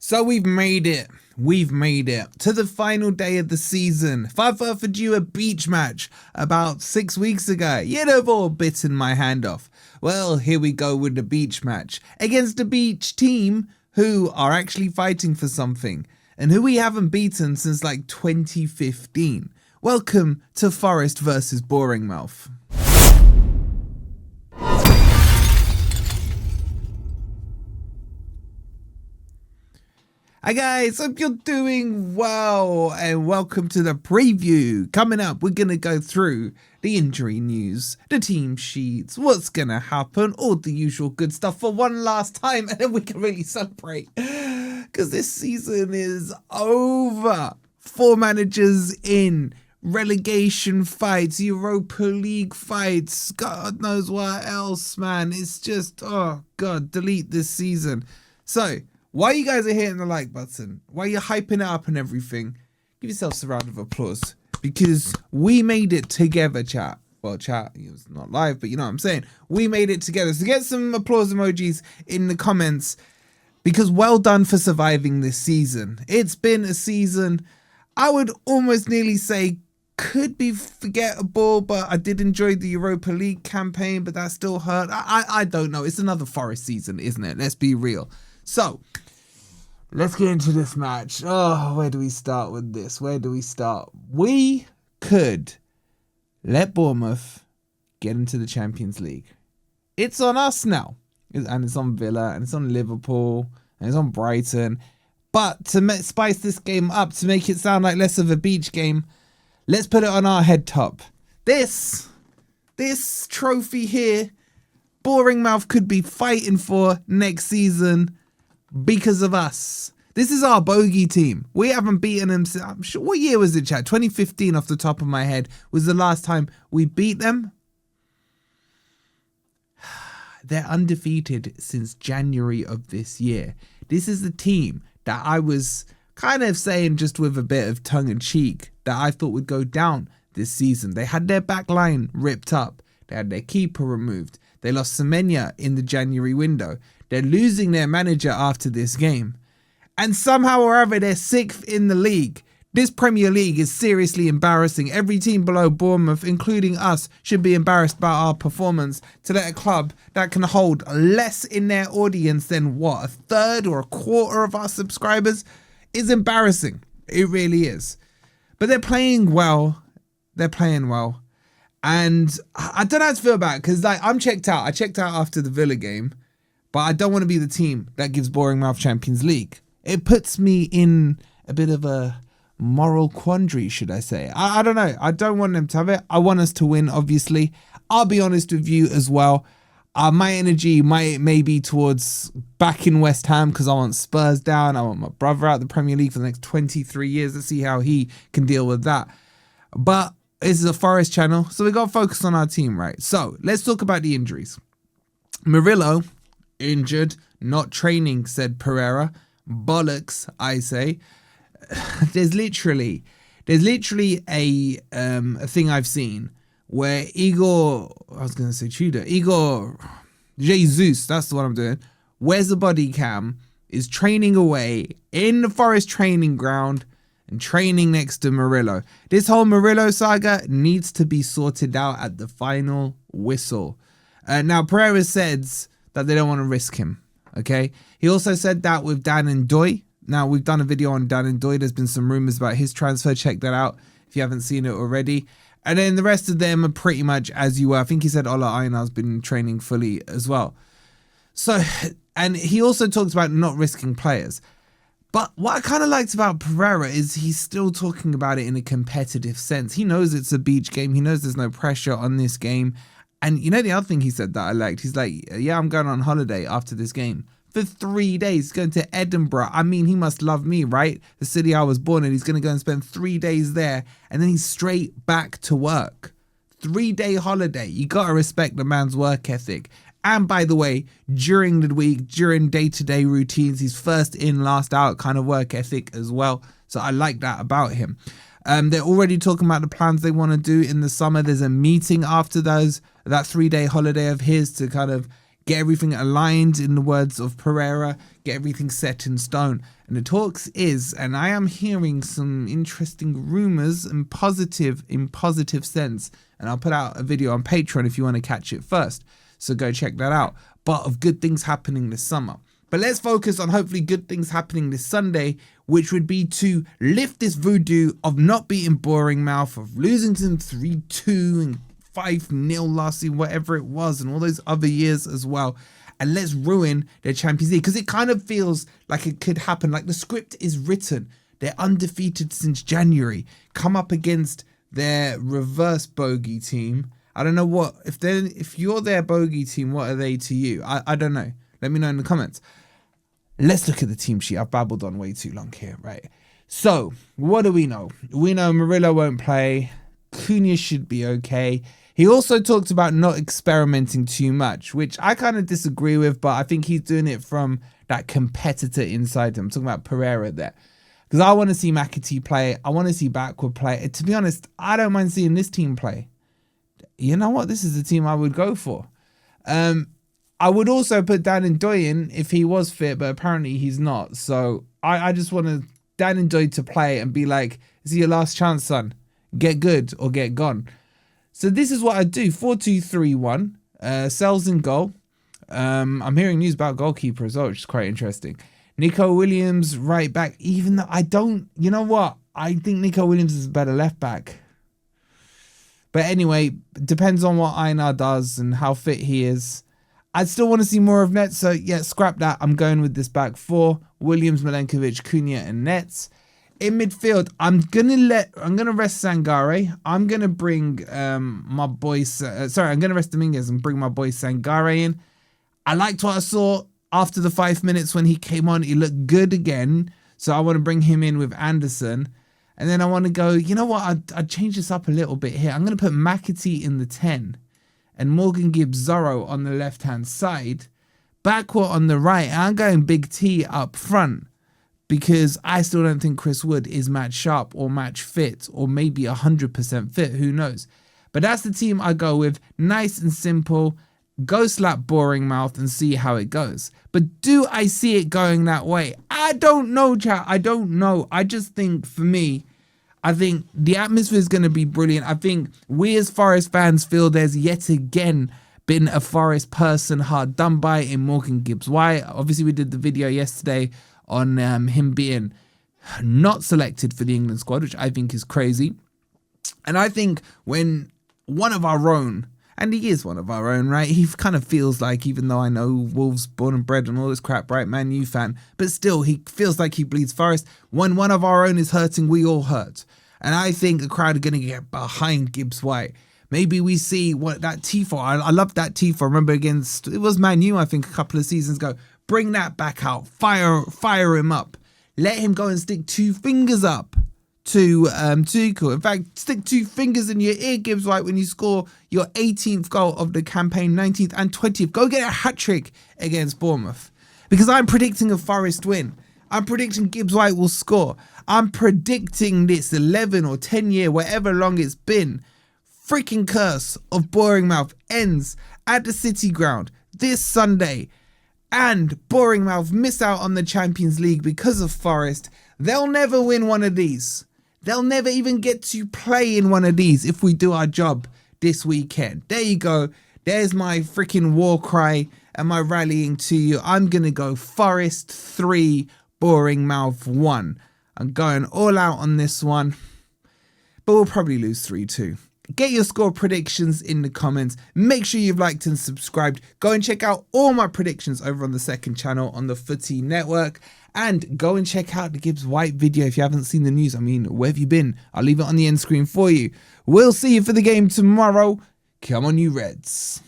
So we've made it. We've made it to the final day of the season. I've offered you a beach match about 6 weeks ago. You'd have all bitten my hand off. Well, here we go with the beach match against a beach team who are actually fighting for something and who we haven't beaten since like 2015. Welcome to Forest versus Boringmouth. Hi guys, hope you're doing well and welcome to the preview. Coming up, we're going to go through the injury news, the team sheets, what's going to happen, all the usual good stuff for one last time, and then we can really celebrate because this season is over. 4 managers in, relegation fights, Europa League fights, God knows what else, man. It's just, oh God, delete this season. So, while you guys are hitting the like button, while you're hyping it up and everything, give yourselves a round of applause because we made it together, chat. Well, chat, it was not live, but you know what I'm saying. We made it together. So get some applause emojis in the comments because well done for surviving this season. It's been a season, I would almost nearly say, could be forgettable, but I did enjoy the Europa League campaign, but that still hurt. I don't know. It's another Forest season, isn't it? Let's be real. So, let's get into this match. Oh, where do we start with this? Where do we start? We could let Bournemouth get into the Champions League. It's on us now. And it's on Villa, and it's on Liverpool, and it's on Brighton. But to spice this game up, to make it sound like less of a beach game, let's put it on our head top. This trophy here, Boringmouth could be fighting for next season because of us. This is our bogey team. We haven't beaten them. I'm sure. What year was it, chat? 2015 off the top of my head was the last time we beat them. They're undefeated since January of this year. This is the team that I was kind of saying just with a bit of tongue in cheek that I thought would go down this season. They had their back line ripped up. They had their keeper removed. They lost Semenya in the January window. They're losing their manager after this game. And somehow or other, they're 6th in the league. This Premier League is seriously embarrassing. Every team below Bournemouth, including us, should be embarrassed about our performance to let a club that can hold less in their audience than, what, a third or a quarter of our subscribers is embarrassing. It really is. But they're playing well. They're playing well. And I don't know how to feel about it because like, I'm checked out. I checked out after the Villa game. But I don't want to be the team that gives Boringmouth Champions League. It puts me in a bit of a moral quandary, should I say. I don't know. I don't want them to have it. I want us to win, obviously. I'll be honest with you as well. My energy may be towards back in West Ham because I want Spurs down. I want my brother out of the Premier League for the next 23 years. Let's see how he can deal with that. But this is a Forest channel, so we got to focus on our team, right? So let's talk about the injuries. Murillo injured, not training, said Pereira. Bollocks, I say. There's literally a thing I've seen where Igor Jesus, that's the one I'm doing, wears a body cam, is training away in the Forest training ground and training next to Murillo. This whole Murillo saga needs to be sorted out at the final whistle. Now, Pereira says that they don't want to risk him, okay? He also said that with Dan and Doy. Now, we've done a video on Dan and Doy. There's been some rumours about his transfer. Check that out if you haven't seen it already. And then the rest of them are pretty much as you were. I think he said Ola Ainar's been training fully as well. So, and he also talks about not risking players. But what I kind of liked about Pereira is he's still talking about it in a competitive sense. He knows it's a beach game. He knows there's no pressure on this game. And you know the other thing he said that I liked? He's like, yeah, I'm going on holiday after this game. For 3 days, going to Edinburgh. I mean, he must love me, right? The city I was born in. He's going to go and spend 3 days there. And then he's straight back to work. 3-day holiday. You got to respect the man's work ethic. And by the way, during the week, during day-to-day routines, he's first in, last out kind of work ethic as well. So I like that about him. They're already talking about the plans they want to do in the summer. There's a meeting after that 3-day holiday of his to kind of get everything aligned, in the words of Pereira, get everything set in stone. And the talks is, and I am hearing some interesting rumours in positive sense, and I'll put out a video on Patreon if you want to catch it first, so go check that out, but of good things happening this summer. But let's focus on hopefully good things happening this Sunday, which would be to lift this voodoo of not beating Boringmouth, of losing to them 3-2 and 5-0 last year, whatever it was, and all those other years as well. And let's ruin their Champions League, because it kind of feels like it could happen. Like the script is written. They're undefeated since January. Come up against their reverse bogey team. I don't know what, if you're their bogey team, what are they to you? I don't know. Let me know in the comments. Let's look at the team sheet. I've babbled on way too long here, right? So, what do we know? We know Murillo won't play. Cunha should be okay. He also talked about not experimenting too much, which I kind of disagree with, but I think he's doing it from that competitor inside him. I'm talking about Pereira there. Because I want to see McAtee play. I want to see Backward play. To be honest, I don't mind seeing this team play. You know what? This is the team I would go for. I would also put Dan Ndoye if he was fit, but apparently he's not. So I just want Dan Ndoye to play and be like, this is your last chance, son. Get good or get gone. So this is what I do. 4-2-3-1. Sells in goal. I'm hearing news about goalkeeper as well, which is quite interesting. Nico Williams, right back. Even though I don't... You know what? I think Nico Williams is a better left back. But anyway, depends on what Einar does and how fit he is. I still want to see more of Nets. So yeah, scrap that. I'm going with this back four. Williams, Milenkovic, Cunha and Nets. In midfield, I'm gonna rest Sangare. I'm gonna bring my boy. I'm gonna rest Dominguez and bring my boy Sangare in. I liked what I saw after the 5 minutes when he came on. He looked good again, so I want to bring him in with Anderson. And then I want to go. You know what? I'd change this up a little bit here. I'm gonna put McAtee in the 10, and Morgan Gibbs Zorro on the left hand side, Backward on the right. I'm going Big T up front. Because I still don't think Chris Wood is match sharp or match fit or maybe 100% fit. Who knows? But that's the team I go with. Nice and simple. Go slap Boringmouth and see how it goes. But do I see it going that way? I don't know, chat. I don't know. I just think for me, I think the atmosphere is going to be brilliant. I think we as Forest fans feel there's yet again been a Forest person hard done by in Morgan Gibbs White. Obviously, we did the video yesterday on him being not selected for the England squad, which I think is crazy. And I think when one of our own, and he is one of our own, right? He kind of feels like, even though I know Wolves born and bred and all this crap, right? Man U fan, but still he feels like he bleeds Forest. When one of our own is hurting, we all hurt. And I think the crowd are going to get behind Gibbs White. Maybe we see what that Tifo. I love that Tifo. Remember against, it was Man U, I think, a couple of seasons ago. Bring that back out. Fire him up. Let him go and stick 2 fingers up to Tuchel. In fact, stick 2 fingers in your ear, Gibbs White, when you score your 18th goal of the campaign, 19th and 20th. Go get a hat-trick against Bournemouth. Because I'm predicting a Forest win. I'm predicting Gibbs White will score. I'm predicting this 11 or 10 year, whatever long it's been, freaking curse of Boringmouth ends at the City Ground this Sunday. And Boringmouth miss out on the Champions League because of Forest. They'll never win one of these. They'll never even get to play in one of these if we do our job this weekend. There you go. There's my freaking war cry and my rallying to you. I'm going to go Forest 3, Boringmouth 1. I'm going all out on this one. But we'll probably lose 3-2. Get your score predictions in the comments. Make sure you've liked and subscribed. Go and check out all my predictions over on the second channel on the Footy Network. And go and check out the Gibbs White video if you haven't seen the news. I mean, where have you been? I'll leave it on the end screen for you. We'll see you for the game tomorrow. Come on, you Reds.